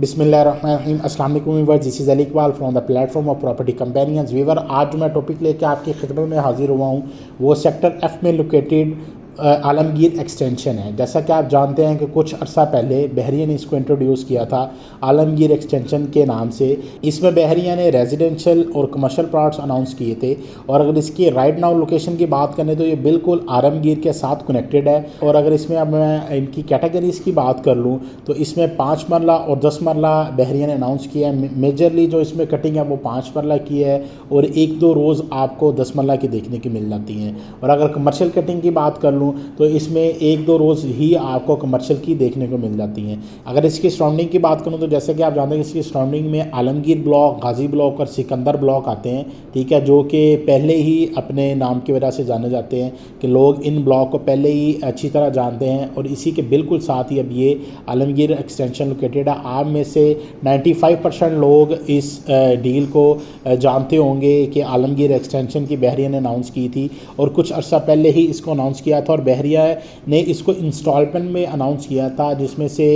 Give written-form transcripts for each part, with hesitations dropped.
बिस्मिल्लाहिर्रहमानिर्रहीम। अस्सलाम वालेकुम viewer, this is Ali Iqbal from the platform of property companions. Viewer, आज जो मैं टॉपिक लेके आपकी खिदमत में हाजिर हुआ हूँ वो सेक्टर एफ में लोकेटेड आलमगीर एक्सटेंशन है। जैसा कि आप जानते हैं कि कुछ अर्सा पहले बहरिया ने इसको इंट्रोड्यूस किया था आलमगीर एक्सटेंशन के नाम से। इसमें बहरिया ने रेजिडेंशियल और कमर्शियल प्लॉट्स अनाउंस किए थे, और अगर इसकी राइट नाउ लोकेशन की बात करें तो ये बिल्कुल आलमगीर के साथ कनेक्टेड है। और अगर इसमें अब मैं इनकी कैटेगरीज की बात कर लूँ तो इसमें 5 मरला और 10 मरला बहरिया ने अनाउंस किया है। मेजरली जो इसमें कटिंग है वो 5 मरला की है, और 1-2 रोज़ आपको 10 मरला की देखने की मिल जाती हैं। और अगर कमर्शियल कटिंग की बात कर तो इसमें 1-2 रोज़ ही आपको कमर्शियल की देखने को मिल जाती हैं। अगर इसकी सराउंडिंग की बात करूं तो जैसे कि आप जानते हैं इसकी सराउंडिंग में आलमगीर ब्लॉक, गाजी ब्लॉक और सिकंदर ब्लॉक आते हैं, ठीक है, जो कि पहले ही अपने नाम की वजह से जाने जाते हैं कि लोग इन ब्लॉक को पहले ही अच्छी तरह जानते हैं। और इसी के बिल्कुल साथ ही अब ये आलमगीर एक्सटेंशन लोकेटेड है। आप में से 95% लोग इस डील को जानते होंगे कि आलमगीर एक्सटेंशन की बहरिया ने अनाउंस की थी, और कुछ अर्सा पहले ही इसको अनाउंस किया था। और बहरिया ने इसको इंस्टॉलमेंट में अनाउंस किया था, जिसमें से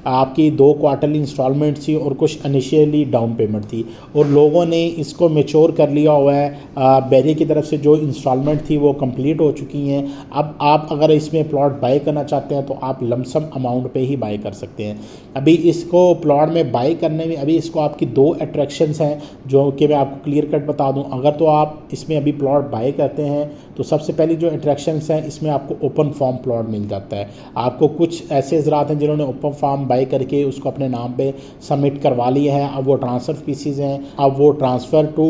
आपकी 2 क्वार्टरली इंस्टॉलमेंट थी और कुछ इनिशियली डाउन पेमेंट थी, और लोगों ने इसको मैच्योर कर लिया हुआ है। बहरिया की तरफ से जो इंस्टॉलमेंट थी वो कंप्लीट हो चुकी हैं। अब आप अगर इसमें प्लॉट बाय करना चाहते हैं तो आप लमसम अमाउंट पे ही बाय कर सकते हैं। अभी इसको प्लॉट में बाय करने में अभी इसको आपकी 2 अट्रैक्शंस हैं जो कि मैं आपको क्लियर कट बता दूं। अगर तो आप इसमें अभी प्लॉट बाय करते हैं तो सबसे पहली जो अट्रैक्शंस हैं इसमें आपको ओपन फार्म प्लॉट मिल जाता है। आपको कुछ ऐसे हजरात हैं जिन्होंने ओपन फार्म बाय करके उसको अपने नाम पे सबमिट करवा लिया है। अब वो ट्रांसफ़र फीसिस हैं, अब वो ट्रांसफ़र टू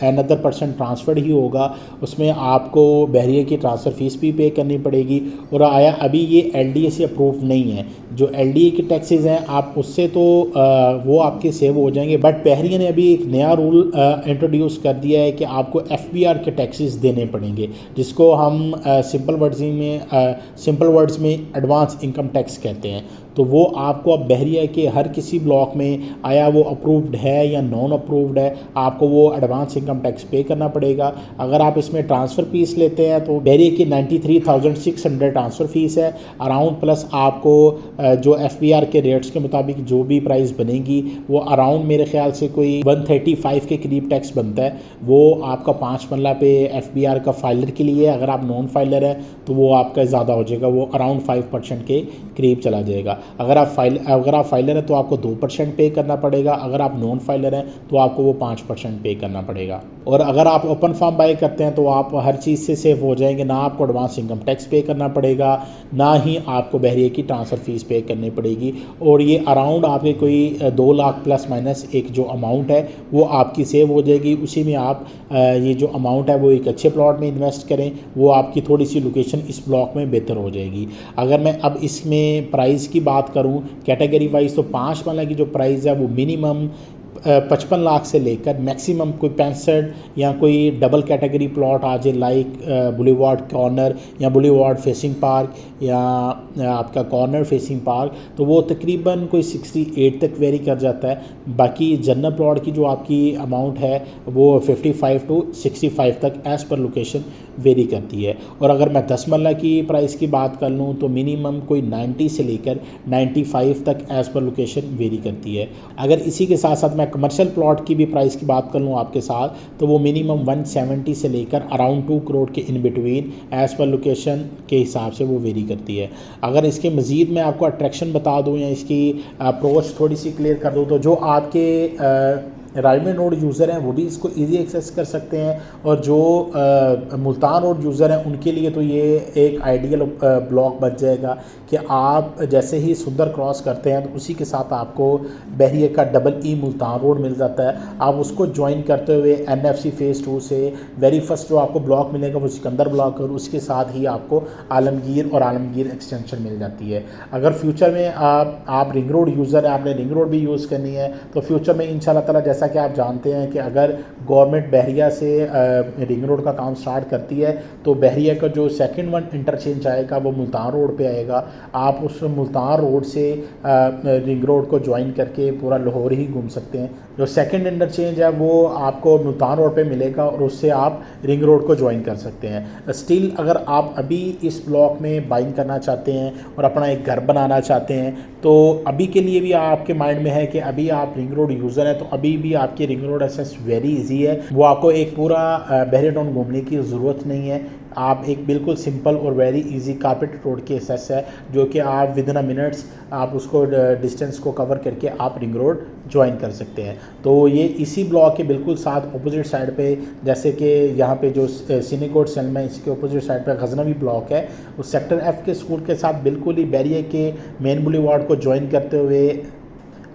अनदर पर्सन ट्रांसफ़र्ड ही होगा। उसमें आपको बहरिया की ट्रांसफ़र फीस भी पे करनी पड़ेगी। और आया अभी ये LDA से अप्रूव नहीं है। जो LDA के टैक्सेस हैं आप उससे तो वो आपके सेव हो जाएंगे, बट बहरिया ने अभी एक नया रूल इंट्रोड्यूस कर दिया है कि आपको FBR के टैक्सेस देने पड़ेंगे, जिसको हम सिंपल वर्ड्स में एडवांस इनकम टैक्स कहते हैं। तो वो आपको अब बहरिया के हर किसी ब्लॉक में आया वो अप्रूव्ड है या नॉन अप्रूव्ड है, आपको वो एडवांस इनकम टैक्स पे करना पड़ेगा। अगर आप इसमें ट्रांसफ़र फीस लेते हैं तो बहरिया की 93,600 ट्रांसफ़र फीस है अराउंड, प्लस आपको जो FBR के रेट्स के मुताबिक जो भी प्राइस बनेगी वो अराउंड मेरे ख्याल से कोई 135 के करीब टैक्स बनता है। वो आपका 5 मरला पे FBR का फाइलर के लिए, अगर आप नॉन फाइलर है तो वो आपका ज़्यादा हो जाएगा, वो अराउंड 5% के करीब चला जाएगा। अगर आप फाइलर हैं तो आपको 2% पे करना पड़ेगा, अगर आप नॉन फाइलर हैं तो आपको वो 5% पे करना पड़ेगा। और अगर आप ओपन फार्म बाय करते हैं तो आप हर चीज़ से सेव हो जाएंगे, ना आपको एडवांस इनकम टैक्स पे करना पड़ेगा, ना ही आपको बहरिया की ट्रांसफ़र फीस पे करनी पड़ेगी। और ये अराउंड आपके कोई 2 लाख प्लस माइनस एक जो अमाउंट है वो आपकी सेव हो जाएगी। उसी में आप ये जो अमाउंट है वो एक अच्छे प्लॉट में इन्वेस्ट करें, वो आपकी थोड़ी सी लोकेशन इस ब्लॉक में बेहतर हो जाएगी। अगर मैं अब इसमें प्राइस की बात करूं कैटेगरी वाइज तो 5 मरला की जो प्राइस है वो मिनिमम 55 लाख से लेकर मैक्सिमम कोई 65 या कोई डबल कैटेगरी प्लॉट आ जाए, लाइक बुलेवार्ड कॉर्नर या बुलेवार्ड फेसिंग पार्क या आपका कॉर्नर फेसिंग पार्क, तो वो तकरीबन कोई 68 तक वेरी कर जाता है। बाकी जनरल प्लॉट की जो आपकी अमाउंट है वो 55 to 65 तक एज़ पर लोकेशन वेरी करती है। और अगर मैं 10 मरला की प्राइस की बात कर लूँ तो मिनिमम कोई 90 से लेकर 95 तक एज़ पर लोकेशन वेरी करती है। अगर इसी के साथ साथ मैं कमर्शियल प्लॉट की भी प्राइस की बात कर लूँ आपके साथ तो वो मिनिमम 170 से लेकर अराउंड 2 करोड़ के in between as per location के हिसाब से वो वेरी करती है। अगर इसके मज़ीद मैं आपको अट्रैक्शन बता दूँ या इसकी अप्रोच थोड़ी सी क्लियर कर दूँ तो जो आपके राइलवे रोड यूज़र हैं वो भी इसको इजी एक्सेस कर सकते हैं, और जो मुल्तान रोड यूज़र हैं उनके लिए तो ये एक आइडियल ब्लॉक बन जाएगा कि आप जैसे ही सुंदर क्रॉस करते हैं तो उसी के साथ आपको बहरिया का EE मुल्तान रोड मिल जाता है। आप उसको ज्वाइन करते हुए NFC फ़ेज़ 2 से वेरी फर्स्ट जो आपको ब्लॉक मिलेगा वो सिकंदर ब्लॉक, और उसके साथ ही आपको आलमगीर और आलमगीर एक्सटेंशन मिल जाती है। अगर फ्यूचर में आप रिंग रोड यूज़र हैं, आपने रिंग रोड भी यूज़ करनी है तो फ्यूचर में इंशाल्लाह ताला जैसा जैसा कि आप जानते हैं कि अगर गवर्नमेंट बहरिया से रिंग रोड का काम स्टार्ट करती है तो बहरिया का जो सेकंड वन इंटरचेंज आएगा वो मुल्तान रोड पे आएगा। आप उस मुल्तान रोड से रिंग रोड को ज्वाइन करके पूरा लाहौर ही घूम सकते हैं। जो सेकंड इंटरचेंज है वो आपको मुल्तान रोड पे मिलेगा और उससे आप रिंग रोड को ज्वाइन कर सकते हैं। स्टिल अगर आप अभी इस ब्लॉक में बाइंग करना चाहते हैं और अपना एक घर बनाना चाहते हैं तो अभी के लिए भी आपके माइंड में है कि अभी आप रिंग रोड यूज़र हैं तो अभी भी आपकी ring road access very easy है। वो आपको एक पूरा बहरिया टाउन घूमने की ज़रूरत नहीं है। आप एक बिल्कुल सिंपल और वेरी इजी कारपेट रोड की एक्सेस है जो कि आप विद इन अ मिनट्स आप उसको डिस्टेंस को कवर करके आप रिंग रोड ज्वाइन कर सकते हैं। तो ये इसी ब्लॉक के बिल्कुल साथ अपोजिट साइड पे, जैसे कि यहाँ पे जो सिनेकोट सेलम है इसके अपोजिट साइड पे गजनवी ब्लॉक है, उस सेक्टर F के स्कूल के साथ बिल्कुल ही बहरिया के मेन बुलेवार्ड को ज्वाइन करते हुए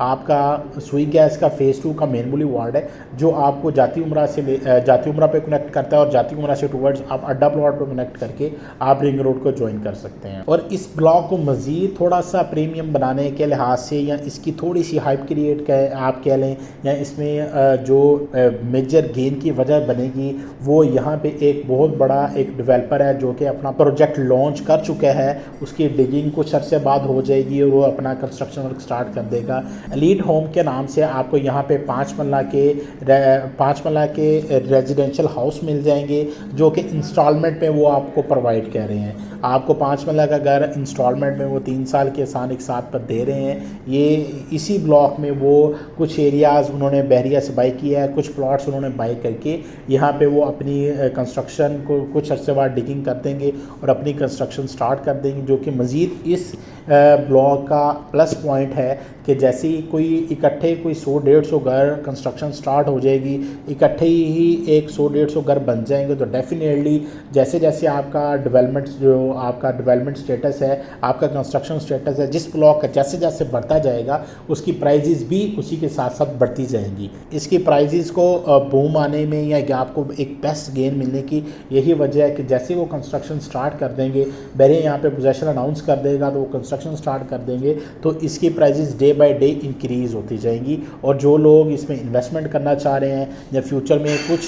आपका सुई गैस का फ़ेज़ 2 का मेन बुलेवार्ड है जो आपको जाती उमरा पे कनेक्ट करता है और जाती उमरा से टुवर्ड्स आप अड्डा प्लॉट पर कनेक्ट करके आप रिंग रोड को ज्वाइन कर सकते हैं। और इस ब्लॉक को मज़ीद थोड़ा सा प्रीमियम बनाने के लिहाज से या इसकी थोड़ी सी हाइप क्रिएट आप कह लें या इसमें जो मेजर गेन की वजह बनेगी वो यहाँ पे एक बहुत बड़ा एक डेवलपर है जो कि अपना प्रोजेक्ट लॉन्च कर चुका है। उसकी डिगिंग कुछ अर्से बाद हो जाएगी और वो अपना कंस्ट्रक्शन वर्क स्टार्ट कर देगा। एलीट होम के नाम से आपको यहाँ पे 5 मरला के रेजिडेंशियल हाउस मिल जाएंगे जो कि इंस्टॉलमेंट में वो आपको प्रोवाइड कर रहे हैं। आपको 5 मरला का घर इंस्टॉलमेंट में वो 3 साल के आसान एक साथ पर दे रहे हैं। ये इसी ब्लॉक में वो कुछ एरियाज़ उन्होंने बहरिया से बाई किया है, कुछ प्लॉट्स उन्होंने बाई करके यहाँ पे वो अपनी कंस्ट्रक्शन को कुछ अर्से बाद डिगिंग कर देंगे और अपनी कंस्ट्रक्शन स्टार्ट कर देंगे, जो कि मज़ीद इस ब्लॉक का प्लस पॉइंट है कि जैसे ही कोई इकट्ठे कोई 100-150 घर कंस्ट्रक्शन स्टार्ट हो जाएगी, इकट्ठे ही एक 100-150 घर बन जाएंगे तो डेफिनेटली जैसे जैसे आपका डेवलपमेंट स्टेटस है, आपका कंस्ट्रक्शन स्टेटस है जिस ब्लॉक का जैसे जैसे बढ़ता जाएगा उसकी प्राइजेज़ भी उसी के साथ साथ बढ़ती जाएंगी। इसकी प्राइजेज़ को बूम आने में या आपको एक बेस्ट गेन मिलने की यही वजह है कि जैसे वो कंस्ट्रक्शन स्टार्ट कर देंगे, बहरिया यहाँ पे पोजेशन अनाउंस कर देगा तो वो कंस्ट्रक्शन स्टार्ट कर देंगे तो इसकी prices day by day increase होती जाएंगी। और जो लोग इसमें इन्वेस्टमेंट करना चाह रहे हैं या फ्यूचर में कुछ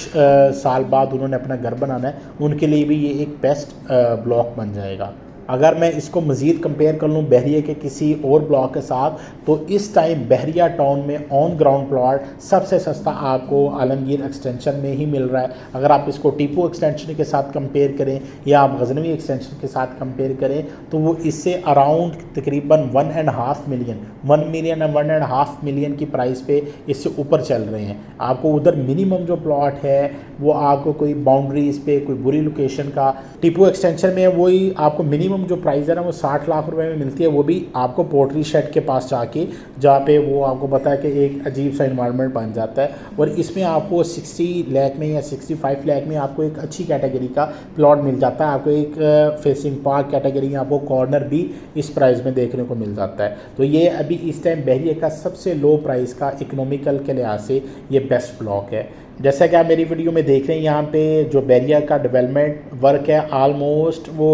साल बाद उन्होंने अपना घर बनाना है, उनके लिए भी ये एक बेस्ट ब्लॉक बन जाएगा। अगर मैं इसको मज़ीद कंपेयर कर लूँ बहरिया के किसी और ब्लॉक के साथ तो इस टाइम बहरिया टाउन में ऑन ग्राउंड प्लॉट सबसे सस्ता आपको आलमगीर एक्सटेंशन में ही मिल रहा है। अगर आप इसको टीपू एक्सटेंशन के साथ कंपेयर करें या आप गजनवी एक्सटेंशन के साथ कंपेयर करें तो वो इससे अराउंड तकरीबन 1.5 मिलियन 1 मिलियन और 1.5 मिलियन की प्राइस पे इससे ऊपर चल रहे हैं। आपको उधर मिनिमम जो प्लॉट है वो आपको कोई बाउंड्रीज़ पे कोई बुरी लोकेशन का, टीपू एक्सटेंशन में वही आपको मिनिमम जो प्राइस है ना वो 60 लाख रुपए में मिलती है, वो भी आपको पोल्ट्री शेड के पास जाके जहाँ पे वो आपको पता है कि एक अजीब सा इन्वायरमेंट बन जाता है। और इसमें आपको 60 लाख में या 65 लाख में आपको एक अच्छी कैटेगरी का प्लॉट मिल जाता है। आपको एक फेसिंग पार्क कैटेगरी में आपको कॉर्नर भी इस प्राइस में देखने को मिल जाता है। तो ये अभी इस टाइम बहरिया का सबसे लो प्राइस का इकोनॉमिकल के लिहाज से ये बेस्ट ब्लॉक है। जैसा कि आप मेरी वीडियो में देख रहे हैं यहाँ पे जो बहरिया का डेवलपमेंट वर्क है ऑलमोस्ट वो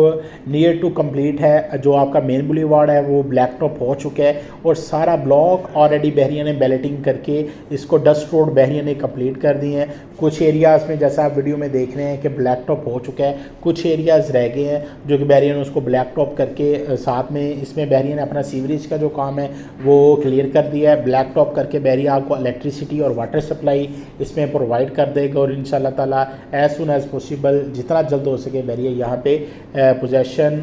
नियर टू कंप्लीट है। जो आपका मेन बुलेवार्ड है वो ब्लैक टॉप हो चुका है और सारा ब्लॉक ऑलरेडी बहरिया ने बैलेटिंग करके इसको डस्ट रोड बहरिया ने कंप्लीट कर दिए हैं। कुछ एरियाज़ में जैसा आप वीडियो में देख रहे हैं कि ब्लैक टॉप हो चुका है, कुछ एरियाज़ रह गए हैं जो कि बहरिया ने उसको ब्लैक टॉप करके साथ में इसमें बहरिया ने अपना सीवरेज का जो काम है वो क्लियर कर दिया है। ब्लैक टॉप करके बहरिया आपको इलेक्ट्रिसिटी और वाटर सप्लाई इसमें प्रोवाइड कर देगा और इंशाल्लाह ताला एज सुन एज़ पॉसिबल जितना जल्द हो सके बहरिया यहाँ पे पोजेशन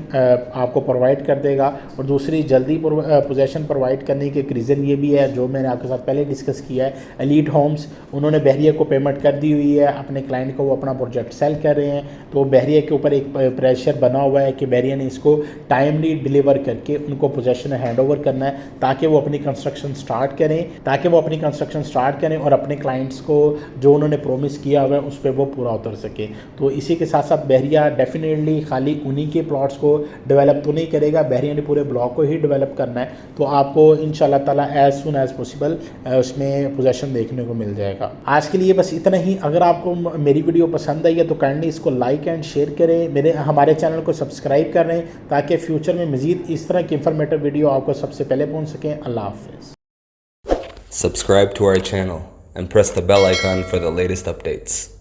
आपको प्रोवाइड कर देगा। और दूसरी जल्दी पोजेशन प्रोवाइड करने के एक रीज़न ये भी है जो मैंने आपके साथ पहले डिस्कस किया है, एलीट होम्स उन्होंने बहरिया को पेमेंट कर दी हुई है अपने क्लाइंट को, वो अपना प्रोजेक्ट सेल कर रहे हैं। तो बहरिया के ऊपर एक प्रेशर बना हुआ है कि बहरिया ने इसको टाइमली डिलीवर करके उनको पोजेशन हैंड ओवर करना है ताकि वो अपनी कंस्ट्रक्शन स्टार्ट करें और अपने क्लाइंट्स को जो उन्होंने प्रॉमिस किया हुआ है उस पर वो पूरा उतर सके। तो इसी के साथ साथ बहरिया डेफिनेटली खाली उन्हीं के प्लॉट्स को डेवलप तो नहीं करेगा, बहरिया ने पूरे ब्लॉक को ही डेवलप करना है। तो आपको इंशाल्लाह ताला एज सुन एज़ पॉसिबल उसमें पोजेशन देखने को मिल जाएगा। आज के लिए बस इतना ही। अगर आपको मेरी वीडियो पसंद आई है तो काइंडली इसको लाइक एंड शेयर करें, हमारे चैनल को सब्सक्राइब करें ताकि फ्यूचर में मज़ीद इस तरह की इंफॉर्मेटिव वीडियो आपको सबसे पहले पहुँच सकें। अल्लाह हाफ़िज़। Subscribe to our channel. and press the bell icon for the latest updates.